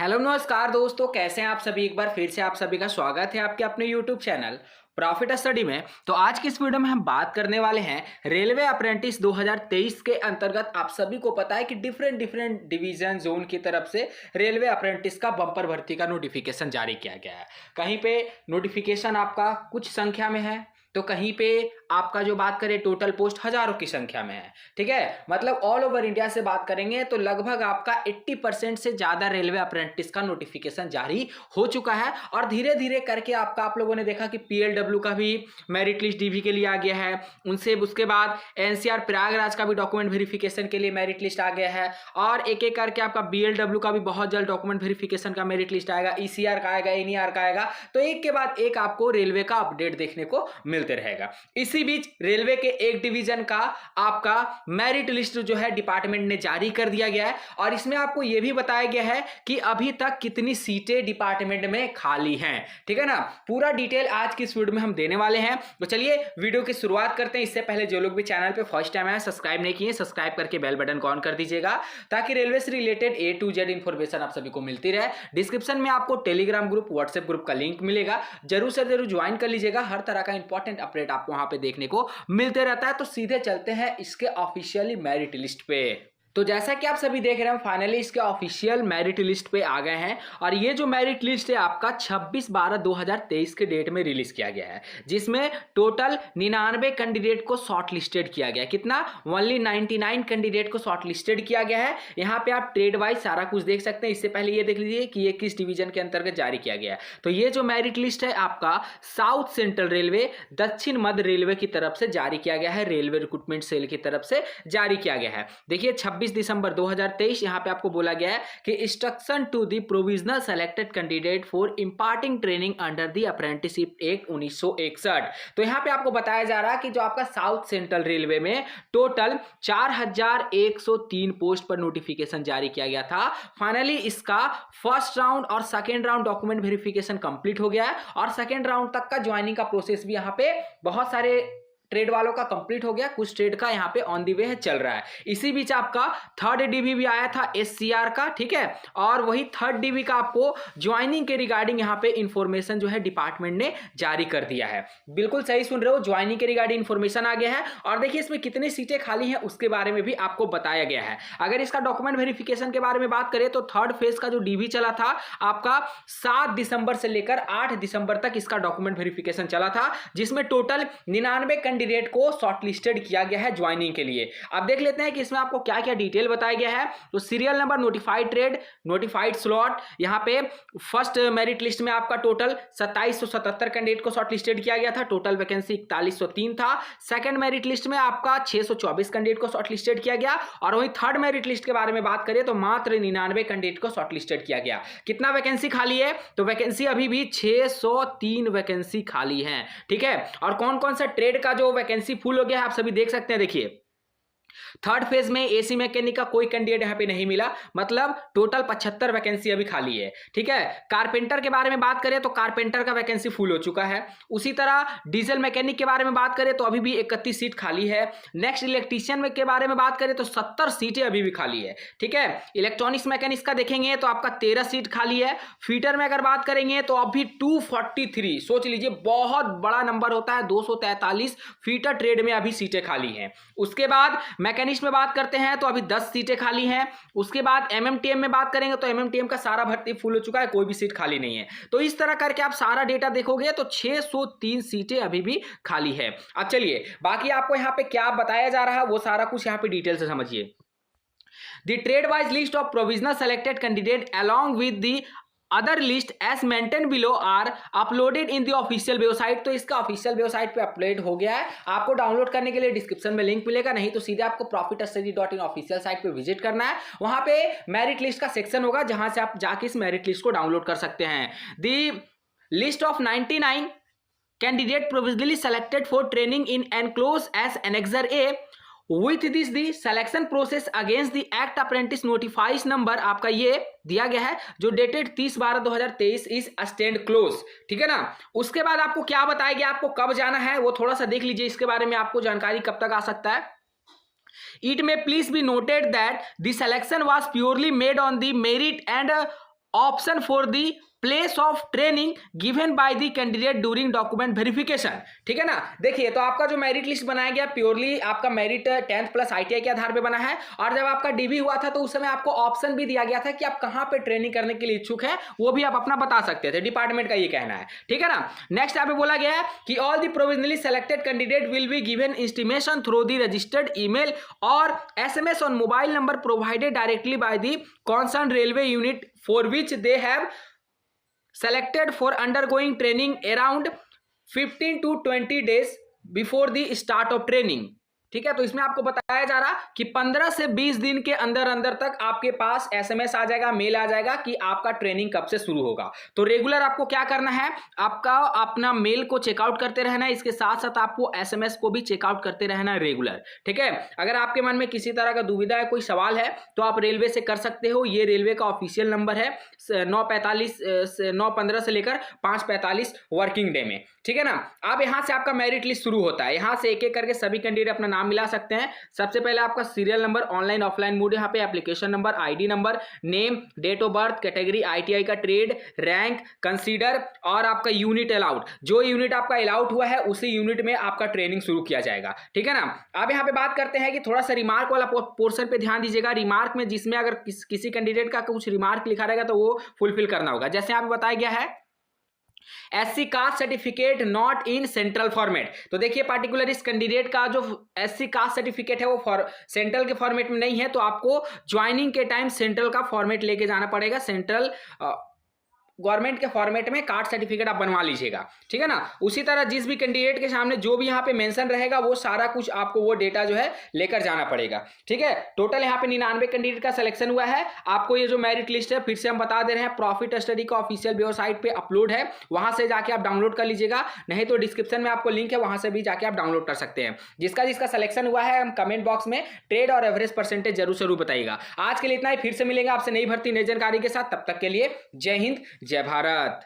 Hello नमस्कार दोस्तों, कैसे हैं आप सभी। एक बार फिर से आप सभी का स्वागत है आपके अपने यूट्यूब चैनल प्रॉफिट स्टडी में। तो आज की इस वीडियो में हम बात करने वाले हैं रेलवे अप्रेंटिस 2023 के अंतर्गत। आप सभी को पता है कि डिफरेंट डिफरेंट डिवीजन जोन की तरफ से रेलवे अप्रेंटिस का बम्पर भर्ती का नोटिफिकेशन जारी किया गया है। कहीं पे नोटिफिकेशन आपका कुछ संख्या में है, तो कहीं पे आपका जो बात करें टोटल पोस्ट हजारों की संख्या में है। ठीक है, मतलब ऑल ओवर इंडिया से बात करेंगे तो लगभग आपका 80% से ज्यादा रेलवे अप्रेंटिस का नोटिफिकेशन जारी हो चुका है। और धीरे धीरे करके आपका आप लोगों ने देखा कि पीएलडब्ल्यू का भी मेरिट लिस्ट डीवी के लिए आ गया है। उनसे उसके बाद एनसीआर प्रयागराज का भी डॉक्यूमेंट वेरिफिकेशन के लिए मेरिट लिस्ट आ गया है। और एक एक करके आपका बीएलडब्ल्यू का भी बहुत जल्द डॉक्यूमेंट वेरिफिकेशन का मेरिट लिस्ट आएगा, ईसीआर का आएगा, एनईआर का आएगा। तो एक के बाद एक आपको रेलवे का अपडेट देखने को मिलते रहेगा। इसी बीच रेलवे के एक डिवीजन का आपका मेरिट लिस्ट जो है डिपार्टमेंट ने जारी कर दिया गया है। और इसमें आपको यह भी बताया गया है कि अभी तक कितनी सीटें डिपार्टमेंट में खाली हैं। ठीक है ना, पूरा डिटेल आज की इस वीडियो में हम देने वाले हैं। तो चलिए वीडियो की शुरुआत करते हैं। इससे पहले जो लोग भी चैनल पे फर्स्ट टाइम आए, सब्सक्राइब नहीं किए, सब्सक्राइब करके बेल बटन को ऑन कर दीजिएगा ताकि रेलवे से related A to Z information आप सभी को मिलती रहे। डिस्क्रिप्शन में आपको टेलीग्राम ग्रुप, व्हाट्सएप ग्रुप का लिंक मिलेगा, जरूर से जरूर ज्वाइन कर लीजिएगा। हर तरह का इंपॉर्टेंट अपडेट आपको वहां पे देखने को मिलते रहता है। तो सीधे चलते हैं इसके ऑफिशियली मेरिट लिस्ट पे। तो जैसा कि आप सभी देख रहे हैं, फाइनली इसके ऑफिशियल मेरिट लिस्ट पे आ गए हैं। और ये जो मेरिट लिस्ट है आपका 26/12/2023 के डेट में रिलीज किया गया है, जिसमें टोटल 99 कैंडिडेट को शॉर्ट लिस्टेड किया गया है। कितना? ओनली 99 कैंडिडेट को शॉर्ट लिस्टेड किया गया है। यहाँ पे आप ट्रेड वाइज सारा कुछ देख सकते हैं। इससे पहले ये देख लीजिए कि ये किस डिवीजन के अंतर्गत जारी किया गया है। तो ये जो मेरिट लिस्ट है आपका साउथ सेंट्रल रेलवे, दक्षिण मध्य रेलवे की तरफ से जारी किया गया है, रेलवे रिक्रूटमेंट सेल की तरफ से जारी किया गया है। देखिए 26 दिसंबर 2023 यहां पे आपको बोला गया है कि instruction to the provisional selected candidate for imparting training under the apprenticeship act 1961। तो यहां पे आपको बताया जा रहा है कि जो आपका साउथ सेंट्रल रेलवे में टोटल 4103 पोस्ट पर नोटिफिकेशन जारी किया गया था। फाइनली इसका फर्स्ट राउंड और second round document verification complete हो गया है। और सेकेंड राउंड तक का ज्वाइनिंग का प्रोसेस भी यहां पे बहुत सारे ट्रेड वालों का कंप्लीट हो गया, कुछ ट्रेड का यहाँ पे ऑन दी वे है, चल रहा है। इसी बीच आपका थर्ड डीवी भी आया था एससीआर का। ठीक है, और वही थर्ड डीवी का आपको ज्वाइनिंग के रिगार्डिंग यहाँ पे इंफॉर्मेशन जो है डिपार्टमेंट ने जारी कर दिया है। बिल्कुल सही सुन रहे हो, ज्वाइनिंग के रिगार्डिंग इंफॉर्मेशन आ गया है। और देखिए इसमें कितनी सीटें खाली हैं उसके बारे में भी आपको बताया गया है। अगर इसका डॉक्यूमेंट वेरिफिकेशन के बारे में बात करें तो थर्ड फेज का जो डीवी चला था आपका 7 दिसंबर से लेकर 8 दिसंबर तक इसका डॉक्यूमेंट वेरिफिकेशन चला था, जिसमें टोटल 99 कैंडिडेट को शॉर्टलिस्टेड किया गया है ज्वाइनिंग के लिए। अब देख लेते हैं कि इसमें आपको क्या क्या डिटेल बताया गया है। तो serial number, notified trade, notified slot, यहां पे फर्स्ट मेरिट लिस्ट में आपका टोटल 2777 कैंडिडेट को शॉर्टलिस्टेड किया गया था, टोटल वैकेंसी 4103 था। सेकंड मेरिट लिस्ट में आपका 624 कैंडिडेट को शॉर्टलिस्टेड किया गया। और वही थर्ड मेरिट लिस्ट के बारे में बात करें तो मात्र 99 कैंडिडेट को शॉर्टलिस्टेड किया गया। कितना वैकेंसी खाली है? तो वैकेंसी अभी भी 603 वैकेंसी खाली है। ठीक है, और कौन कौन सा ट्रेड का जो वैकेंसी फुल हो गया है आप सभी देख सकते हैं। देखिए थर्ड फेज में एसी मैकेनिक का कोई कैंडिडेट यहां पे नहीं मिला, मतलब टोटल 75 वैकेंसी अभी खाली है। ठीक है, कारपेंटर के बारे में बात करें तो कारपेंटर का वैकेंसी फुल हो चुका है। उसी तरह डीजल मैकेनिक के बारे में बात करें तो अभी भी 31 सीट खाली है। नेक्स्ट इलेक्ट्रीशियन के बारे में बात करें तो 70 सीटें अभी भी खाली है। ठीक है, इलेक्ट्रॉनिक्स मैकेनिक्स का देखेंगे तो आपका 13 सीट खाली है। फीटर में अगर बात करेंगे तो अभी 243, सोच लीजिए बहुत बड़ा नंबर होता है, 243 फीटर ट्रेड में अभी सीटें खाली हैं। उसके बाद मैकेनिस्ट में बात करते हैं तो अभी 10 सीटें खाली हैं। उसके बाद एमएमटीएम में बात करेंगे तो एमएमटीएम का सारा भर्ती फुल हो चुका है, कोई भी सीट खाली नहीं है। तो इस तरह करके आप सारा डेटा देखोगे तो 603 सीटें अभी भी खाली है। अब चलिए बाकी आपको यहां पे क्या बताया जा रहा है वो सारा कुछ यहां पे डिटेल से समझिए। The trade wise list of provisional selected candidate along with the other list as maintain below are uploaded in the official website. तो इसका ऑफिशियल वेबसाइट पे अपलोड हो गया है। आपको डाउनलोड करने के लिए डिस्क्रिप्शन में लिंक मिलेगा, नहीं तो सीधे आपको profitstudy.in ऑफिशियल साइट पे विजिट करना है। वहां पे मेरिट लिस्ट का सेक्शन होगा जहां से आप जाके इस मेरिट लिस्ट को डाउनलोड कर सकते हैं। The list of 99 candidate provisionally selected for training in enclose as annexure A with this the selection process against the act apprentice notifies number आपका ये दिया गया है जो डेटेड 30/12/2023 इज स्टैंड क्लोज। ठीक है ना, उसके बाद आपको क्या बताया गया, आपको कब जाना है वो थोड़ा सा देख लीजिए। इसके बारे में आपको जानकारी कब तक आ सकता है। It may please be noted that the selection was purely made on the merit and option for the place of training given by the candidate during document verification. ठीक है ना, देखिए तो आपका जो मेरिट लिस्ट बनाया गया प्योरली आपका मेरिट 10th प्लस ITI के आधार पे बना है, और जब आपका DV हुआ था तो उस समय आपको ऑप्शन भी दिया गया था कि आप कहां पे ट्रेनिंग करने के लिए इच्छुक हैं, वो भी आप अपना बता सकते थे, डिपार्टमेंट का ये कहना है। ठीक है ना, नेक्स्ट यहाँ पे बोला गया है कि all the provisionally selected candidate will be given intimation through the registered email और SMS on mobile number provided directly by the concern railway unit for which they have selected for undergoing training around 15 to 20 days before the start of training। ठीक है, तो इसमें आपको बताया जा रहा कि 15 से 20 दिन के अंदर अंदर तक आपके पास SMS आ जाएगा, मेल आ जाएगा कि आपका ट्रेनिंग कब से शुरू होगा। तो रेगुलर आपको क्या करना है, आपका अपना मेल को चेकआउट करते रहना है, इसके साथ साथ आपको SMS को भी चेकआउट करते रहना है रेगुलर। ठीक है, अगर आपके मन में किसी तरह का दुविधा है, कोई सवाल है, तो आप रेलवे से कर सकते हो। ये रेलवे का ऑफिशियल नंबर है 9:15 से लेकर 5:45 वर्किंग डे में। ठीक है ना, अब यहां से आपका मेरिट लिस्ट शुरू होता है, यहां से एक एक करके सभी कैंडिडेट अपना नाम मिला सकते हैं। सबसे पहले आपका serial number, online offline mode, यहाँ पे application number, ID number, name, date of birth, category ITI का, ट्रेड, रैंक, कंसीडर और आपका यूनिट अलाउड। जो यूनिट आपका अलाउड हुआ है उसी यूनिट में आपका ट्रेनिंग शुरू किया जाएगा। ठीक है ना, अब यहाँ पे बात करते हैं कि थोड़ा सा रिमार्क वाला पोर्शन पे ध्यान दीजिएगा। रिमार्क में जिसमें अगर किसी कैंडिडेट का कुछ रिमार्क लिखा रहेगा तो वो फुलफिल करना होगा। जैसे यहाँ पे बताया गया है SC caste certificate not in central format. तो देखिए पार्टिकुलर इस कैंडिडेट का जो SC कास्ट सर्टिफिकेट है वो सेंट्रल के फॉर्मेट में नहीं है, तो आपको ज्वाइनिंग के टाइम सेंट्रल का फॉर्मेट लेके जाना पड़ेगा। सेंट्रल गवर्नमेंट के फॉर्मेट में कास्ट सर्टिफिकेट आप बनवा लीजिएगा। ठीक है ना, उसी तरह जिस भी कैंडिडेट के सामने जो भी यहाँ पे मेंशन रहेगा वो सारा कुछ आपको वो डेटा जो है लेकर जाना पड़ेगा। ठीक है, टोटल यहाँ पे 99 कैंडिडेट का सिलेक्शन हुआ है। आपको ये जो मेरिट लिस्ट है फिर से हम बता दे रहे हैं, प्रॉफिट स्टडी का ऑफिशियल वेबसाइट पे अपलोड है, वहां से जाके आप डाउनलोड कर लीजिएगा, नहीं तो डिस्क्रिप्शन में आपको लिंक है, वहां से भी जाके आप डाउनलोड कर सकते हैं। जिसका जिसका सिलेक्शन हुआ है हम कमेंट बॉक्स में ट्रेड और एवरेज परसेंटेज जरूर बताइएगा। आज के लिए इतना ही, फिर से मिलेंगे आपसे नई भर्ती नई जानकारी के साथ, तब तक के लिए जय हिंद जय भारत।